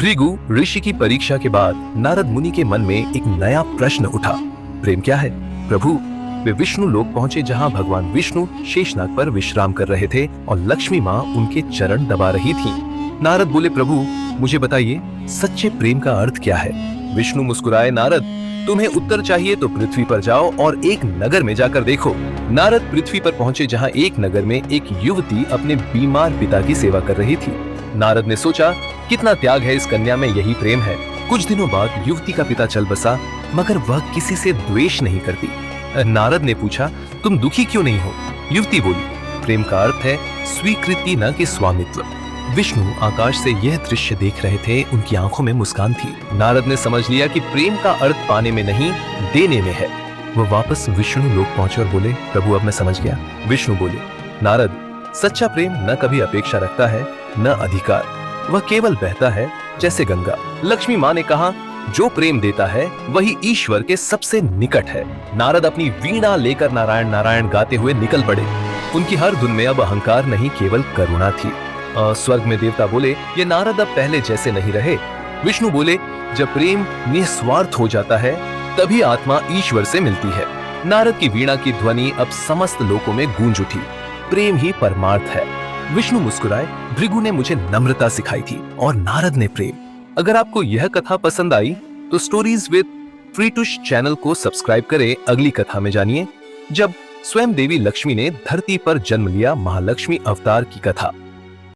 भृगु ऋषि की परीक्षा के बाद नारद मुनि के मन में एक नया प्रश्न उठा। प्रेम क्या है प्रभु? वे विष्णु लोक पहुंचे जहां भगवान विष्णु शेषनाग पर विश्राम कर रहे थे और लक्ष्मी माँ उनके चरण दबा रही थीं। नारद बोले, प्रभु मुझे बताइए सच्चे प्रेम का अर्थ क्या है? विष्णु मुस्कुराए, नारद तुम्हें उत्तर चाहिए तो पृथ्वी पर जाओ और एक नगर में जाकर देखो। नारद पृथ्वी पर पहुंचे जहां एक नगर में एक युवती अपने बीमार पिता की सेवा कर रही थी। नारद ने सोचा, कितना त्याग है इस कन्या में, यही प्रेम है। कुछ दिनों बाद युवती का पिता चल बसा, मगर वह किसी से द्वेष नहीं करती। नारद ने पूछा, तुम दुखी क्यों नहीं हो? युवती बोली, प्रेम का अर्थ है स्वीकृति न कि स्वामित्व। विष्णु आकाश से यह दृश्य देख रहे थे, उनकी आंखों में मुस्कान थी। नारद ने समझ लिया कि प्रेम का अर्थ पाने में नहीं, देने में है। वह वापस विष्णु लोक पहुंचे और बोले, प्रभु अब मैं समझ गया। विष्णु बोले, नारद सच्चा प्रेम न कभी अपेक्षा रखता है न अधिकार, वह केवल बहता है जैसे गंगा। लक्ष्मी माँ ने कहा, जो प्रेम देता है वही ईश्वर के सबसे निकट है। नारद अपनी वीणा लेकर नारायण नारायण गाते हुए निकल पड़े। उनकी हर धुन में अब अहंकार नहीं, केवल करुणा थी। स्वर्ग में देवता बोले, ये नारद अब पहले जैसे नहीं रहे। विष्णु बोले, जब प्रेम निस्वार्थ हो जाता है तभी आत्मा ईश्वर से मिलती है। नारद की वीणा की ध्वनि अब समस्त लोकों में गूंज उठी। प्रेम ही परमार्थ है। विष्णु मुस्कुराए, भृगु ने मुझे नम्रता सिखाई थी और नारद ने प्रेम। अगर आपको यह कथा पसंद आई तो स्टोरीज विद फ्रीटुश चैनल को सब्सक्राइब करें। अगली कथा में जानिए जब स्वयं देवी लक्ष्मी ने धरती पर जन्म लिया, महालक्ष्मी अवतार की कथा।